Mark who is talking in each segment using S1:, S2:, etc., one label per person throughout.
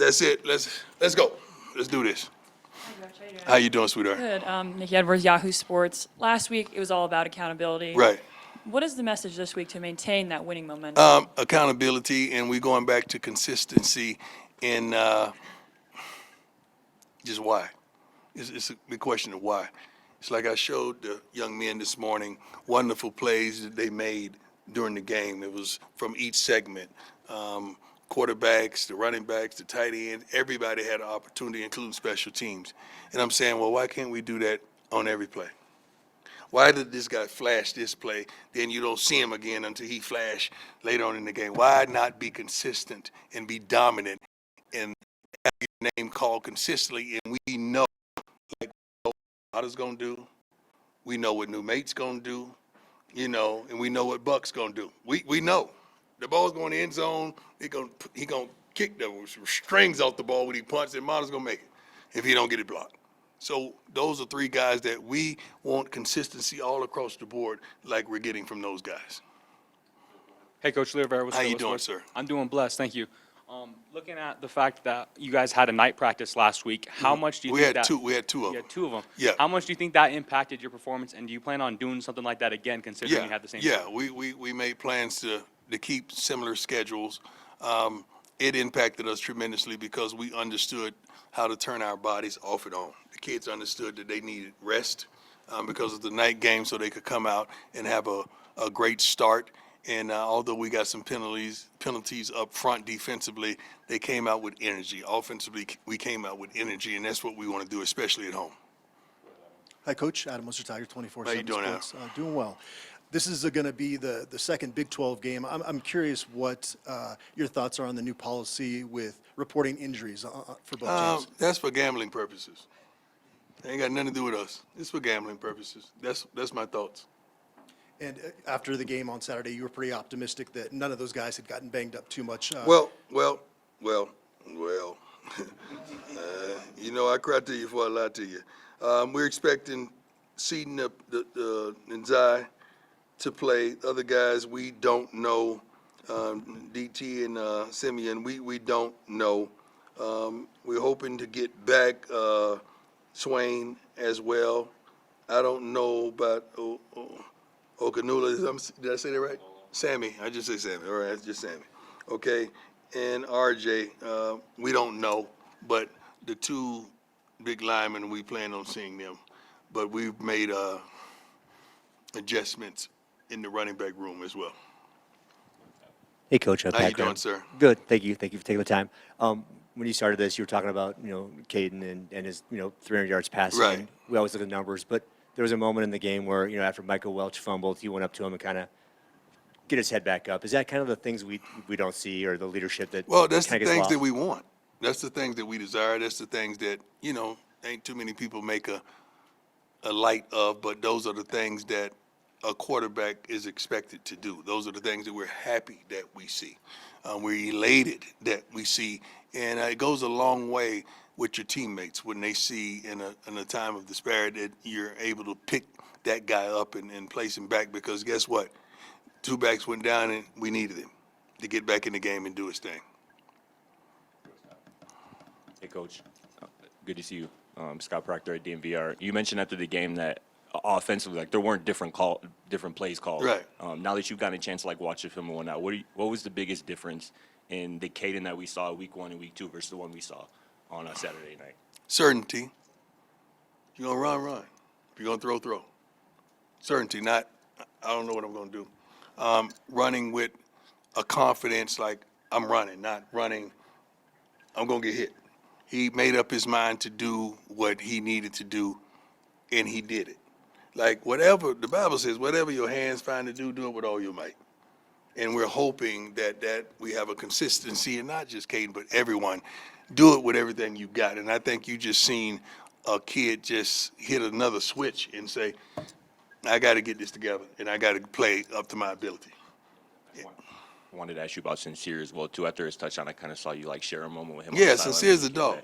S1: That's it. Let's go. Let's do this. How you doing, sweetheart?
S2: Good. Nikki Edwards, Yahoo Sports. Last week, it was all about accountability.
S1: Right.
S2: What is the message this week to maintain that winning momentum?
S1: Accountability, and we're going back to consistency in just why. It's a big question of why. It's like I showed the young men this morning, wonderful plays that they made during the game. It was from each segment. Quarterbacks, the running backs, the tight end, everybody had an opportunity, including special teams. And I'm saying, well, why can't we do that on every play? Why did this guy flash this play, then you don't see him again until he flash later on in the game? Why not be consistent and be dominant and have your name called consistently? And we know, like, what Otter's going to do. We know what New Mate's going to do, you know, and we know what Buck's going to do. We know. The ball's going to the end zone. He gonna kick the strings off the ball when he punts, and Monter's going to make it if he don't get it blocked. So those are three guys that we want consistency all across the board like we're getting from those guys.
S3: Hey, Coach Learvetter.
S1: How you doing, sir?
S3: I'm doing blessed, thank you. Looking at the fact that you guys had a night practice last week, how much do you think that...
S1: We had two of them.
S3: You had two of them.
S1: Yeah.
S3: How much do you think that impacted your performance, and do you plan on doing something like that again, considering you had the same...
S1: Yeah, we made plans to keep similar schedules. It impacted us tremendously because we understood how to turn our bodies off and on. The kids understood that they needed rest because of the night game so they could come out and have a great start. And although we got some penalties up front defensively, they came out with energy. Offensively, we came out with energy, and that's what we want to do, especially at home.
S4: Hi, Coach. Adam Worcester, Tiger 24/7
S1: How you doing,
S4: Sports. Doing well. This is going to be the second Big 12 game. I'm curious what your thoughts are on the new policy with reporting injuries for both teams.
S1: That's for gambling purposes. It ain't got nothing to do with us. It's for gambling purposes. That's my thoughts.
S4: And after the game on Saturday, you were pretty optimistic that none of those guys had gotten banged up too much.
S1: Well. You know, I cry to you before I lie to you. We're expecting Seaton the Nzai to play. Other guys, we don't know. DT and Simeon, we don't know. We're hoping to get back Swain as well. I don't know about Okanula. Did I say that right? Sammy. I just say Sammy. All right, it's just Sammy. Okay. And RJ, we don't know. But the two big linemen, we plan on seeing them. But we've made adjustments in the running back room as well.
S5: Hey, Coach.
S1: How you doing, sir?
S5: Good. Thank you. Thank you for taking the time. When you started this, you were talking about, Caden and his, 300 yards passing.
S1: Right.
S5: And we always look at the numbers, but there was a moment in the game where, after Michael Welch fumbled, you went up to him and kind of get his head back up. Is that kind of the things we don't see, or the leadership that
S1: Well, that's the
S5: gets
S1: things
S5: lost?
S1: that we want. That's the things that we desire. That's the things that, ain't too many people make a light of, but those are the things that a quarterback is expected to do. Those are the things that we're happy that we see. We're elated that we see. And it goes a long way with your teammates when they see in a time of despair that you're able to pick that guy up and place him back, because guess what? Two backs went down and we needed him to get back in the game and do his thing.
S6: Hey, Coach. Good to see you. Scott Proctor at DMVR. You mentioned after the game that offensively, there weren't different plays called.
S1: Right.
S6: Now that you've gotten a chance to watch the film and whatnot, what was the biggest difference in the Caden that we saw week 1 and week 2 versus the one we saw on a Saturday night?
S1: Certainty. If you're going to run. If you're going to throw. Certainty, not, I don't know what I'm going to do. Running with a confidence like I'm running, not running, I'm going to get hit. He made up his mind to do what he needed to do, and he did it. Like whatever, the Bible says, whatever your hands find to do, do it with all your might. And we're hoping that we have a consistency, and not just Caden, but everyone, do it with everything you got. And I think you just seen a kid just hit another switch and say, I got to get this together, and I got to play up to my ability.
S6: I wanted to ask you about Sincere as well, too. After his touchdown, I kind of saw you share a moment with him.
S1: Yeah, Sincere's a dog.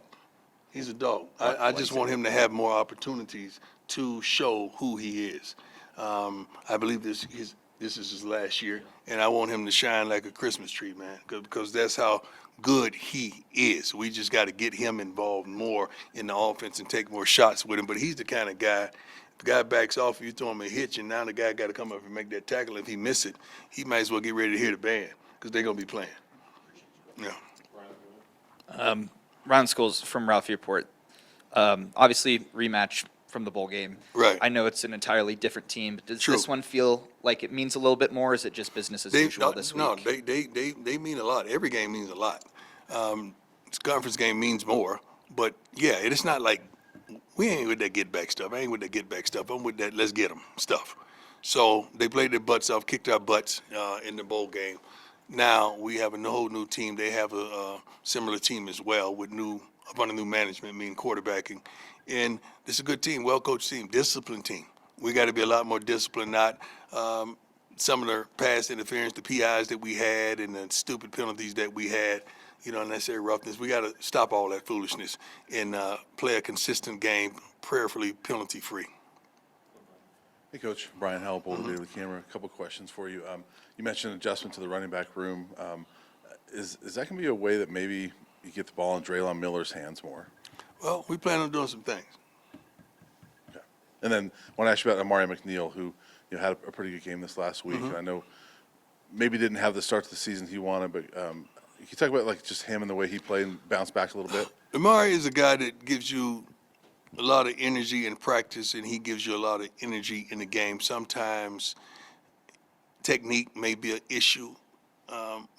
S1: He's a dog. I
S6: What
S1: just
S6: is
S1: want
S6: it?
S1: him to have more opportunities to show who he is. I believe this is his last year, and I want him to shine like a Christmas tree, man, because that's how good he is. We just got to get him involved more in the offense and take more shots with him. But he's the kind of guy, if the guy backs off, you throw him a hitch, and now the guy got to come up and make that tackle. If he miss it, he might as well get ready to hear the band because they're going to be playing. Yeah.
S7: Ron Scholes from Ralph Report. Obviously, rematch from the bowl game.
S1: Right.
S7: I know it's an entirely different team, but does
S1: True.
S7: this one feel like it means a little bit more, or is it just business as usual this week?
S1: No, they mean a lot. Every game means a lot. This conference game means more. But, yeah, it's not like we ain't with that get-back stuff. I ain't with that get-back stuff. I'm with that let's get them stuff. So they played their butts off, kicked our butts in the bowl game. Now we have a whole new team. They have a similar team as well with up under new management, meaning quarterbacking. And it's a good team, well-coached team, disciplined team. We got to be a lot more disciplined, not some of the pass interference, the PIs that we had and the stupid penalties that we had, unnecessary roughness. We got to stop all that foolishness and play a consistent game, prayerfully penalty-free.
S8: Hey, Coach. Brian Howell, Boulder Daily Camera. A couple questions for you. You mentioned adjustment to the running back room. Is that going to be a way that maybe you get the ball in Draylon Miller's hands more?
S1: Well, we plan on doing some things.
S8: Okay. And then I want to ask you about Amari McNeil, who had a pretty good game this last week. And I know maybe didn't have the start to the season he wanted, but can you talk about just him and the way he played and bounced back a little bit?
S1: Amari is a guy that gives you a lot of energy in practice, and he gives you a lot of energy in the game. Sometimes technique may be an issue,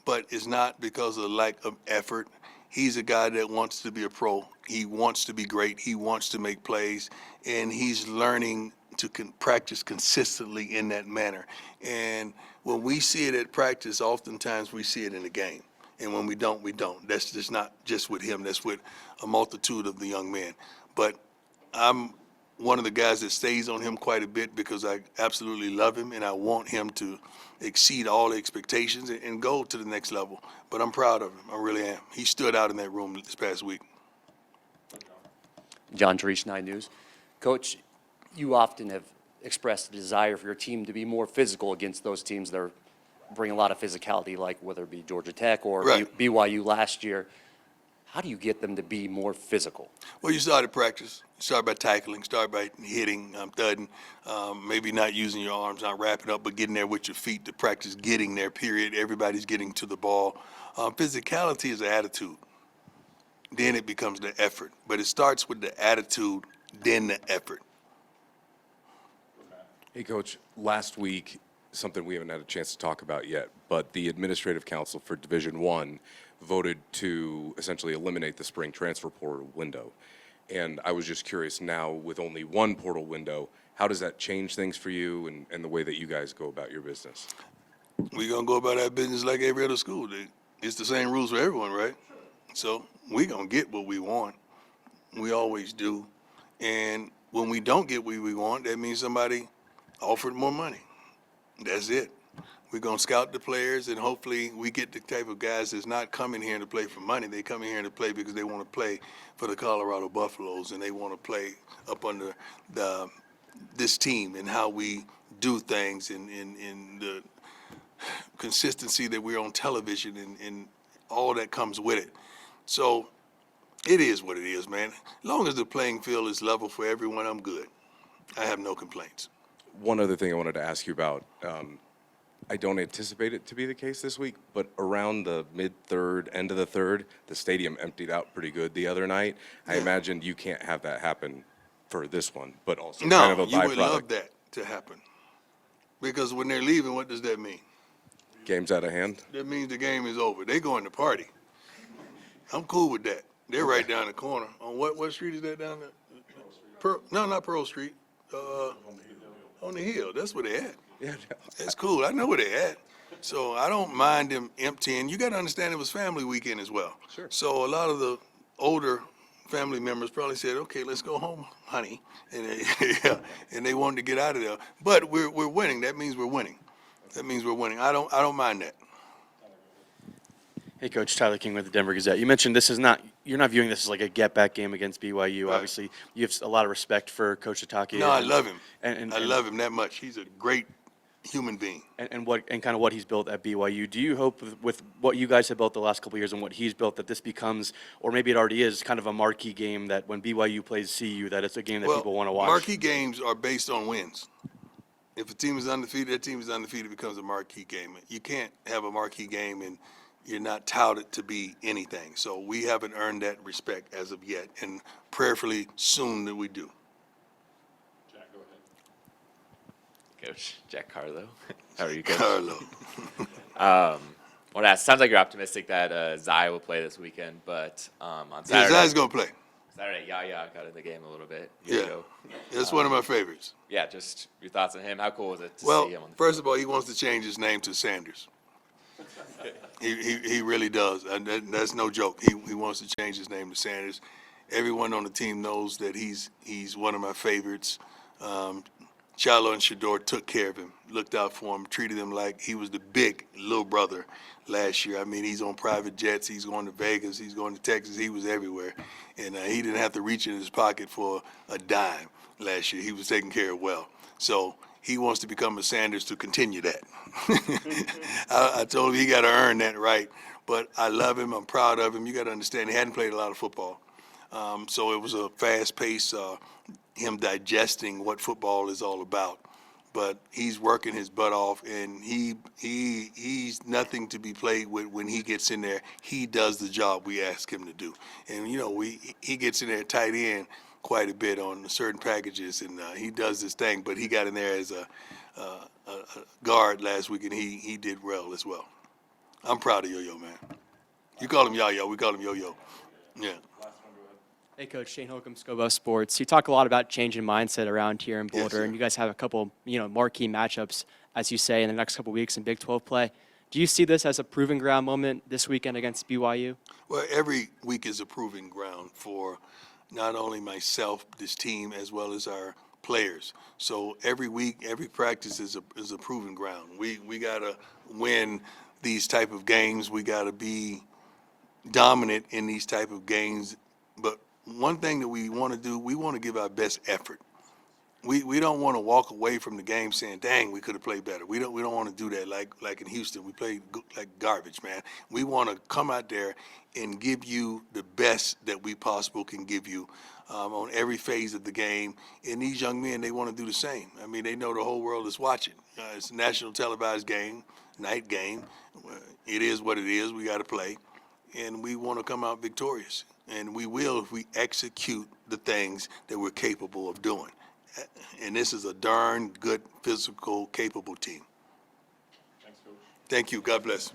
S1: but it's not because of lack of effort. He's a guy that wants to be a pro. He wants to be great. He wants to make plays, and he's learning to practice consistently in that manner. And when we see it at practice, oftentimes we see it in the game. And when we don't, we don't. That's just not just with him. That's with a multitude of the young men. But I'm one of the guys that stays on him quite a bit because I absolutely love him, and I want him to exceed all expectations and go to the next level. But I'm proud of him. I really am. He stood out in that room this past week.
S9: John Tarish, 9 News. Coach, you often have expressed a desire for your team to be more physical against those teams that bring a lot of physicality, like whether it be Georgia Tech or
S1: Right.
S9: BYU last year. How do you get them to be more physical?
S1: Well, you start at practice. You start by tackling, start by hitting, thudding, maybe not using your arms, not wrapping up, but getting there with your feet to practice getting there, period. Everybody's getting to the ball. Physicality is an attitude. Then it becomes the effort. But it starts with the attitude, then the effort.
S10: Hey, Coach, last week, something we haven't had a chance to talk about yet, but the Administrative Council for Division I voted to essentially eliminate the spring transfer portal window. And I was just curious now, with only one portal window, how does that change things for you and the way that you guys go about your business?
S1: We're going to go about our business like every other school. It's the same rules for everyone, right? So we're going to get what we want. We always do. And when we don't get what we want, that means somebody offered more money. That's it. We're going to scout the players, and hopefully we get the type of guys that's not coming here to play for money. They come in here to play because they want to play for the Colorado Buffaloes, and they want to play up under this team and how we do things and the consistency that we're on television and all that comes with it. So it is what it is, man. As long as the playing field is level for everyone, I'm good. I have no complaints.
S10: One other thing I wanted to ask you about, I don't anticipate it to be the case this week, but around the mid-third, end of the third, the stadium emptied out pretty good the other night. I imagine you can't have that happen for this one, but also kind of a byproduct.
S1: No, you would love that to happen. Because when they're leaving, what does that mean?
S10: Game's out of hand?
S1: That means the game is over. They're going to party. I'm cool with that. They're right down the corner. On what street is that down there? No, not Pearl Street. On the hill. That's where they at.
S10: Yeah.
S1: That's cool. I know where they at. So I don't mind them emptying. You got to understand it was family weekend as well.
S10: Sure.
S1: So a lot of the older family members probably said, okay, let's go home, honey. And and they wanted to get out of there. But we're winning. That means we're winning. That means we're winning. I don't mind that.
S11: Hey, Coach, Tyler King with the Denver Gazette. You mentioned you're not viewing this as like a get-back game against BYU.
S1: Right.
S11: Obviously, you have a lot of respect for Coach Atake.
S1: No, I love him.
S11: And
S1: I love him that much. He's a great human being.
S11: and kind of what he's built at BYU. Do you hope with what you guys have built the last couple of years and what he's built that this becomes, or maybe it already is, kind of a marquee game that when BYU plays CU, that it's a game that
S1: Well,
S11: people want to watch?
S1: marquee games are based on wins. If a team is undefeated, that team is undefeated, it becomes a marquee game. You can't have a marquee game and you're not touted to be anything. So we haven't earned that respect as of yet, and prayerfully soon that we do.
S12: Coach Jack Carlo. How are you, Coach?
S1: Carlo.
S12: Well, that sounds like you're optimistic that Zaya will play this weekend, but on
S1: Yeah,
S12: Saturday,
S1: Zaya's going to play.
S12: Saturday, Yaya got in the game a little bit.
S1: Yeah.
S12: Yo-yo.
S1: That's one of my favorites.
S12: Yeah, just your thoughts on him. How cool was it to
S1: Well,
S12: see him on the
S1: first of all, he wants to change his name to Sanders. He really does, and that's no joke. He wants to change his name to Sanders. Everyone on the team knows that he's one of my favorites. Shiloh and Shador took care of him, looked out for him, treated him like he was the big little brother last year. I mean, he's on private jets. He's going to Vegas. He's going to Texas. He was everywhere. And he didn't have to reach in his pocket for a dime last year. He was taken care of well. So he wants to become a Sanders to continue that. I told him he got to earn that right. But I love him. I'm proud of him. You got to understand, he hadn't played a lot of football. So it was a fast pace, him digesting what football is all about. But he's working his butt off, and he's nothing to be played with when he gets in there. He does the job we ask him to do. And, you know, he gets in there tight end quite a bit on certain packages, and he does this thing. But he got in there as a guard last week, and he did well as well. I'm proud of Yo-Yo, man. You call him Yaya, we call him Yo-Yo. Yeah.
S13: Hey, Coach, Shane Holcomb, Scobo Sports. You talk a lot about changing mindset around here in Boulder,
S1: Yes,
S13: and you guys have a couple, marquee matchups, as you say, in the next couple weeks in Big 12 play. Do you see this as a proving ground moment this weekend against BYU?
S1: Well, every week is a proving ground for not only myself, this team, as well as our players. So every week, every practice is a proving ground. We got to win these type of games. We got to be dominant in these type of games. But one thing that we want to do, we want to give our best effort. We don't want to walk away from the game saying, "Dang, we could have played better." We don't want to do that like in Houston. We played like garbage, man. We want to come out there and give you the best that we possible can give you on every phase of the game. And these young men, they want to do the same. I mean, they know the whole world is watching. It's a national televised game, night game. It is what it is. We got to play, and we want to come out victorious. And we will if we execute the things that we're capable of doing. And this is a darn good, physical, capable team. Thanks, Coach. Thank you. God bless.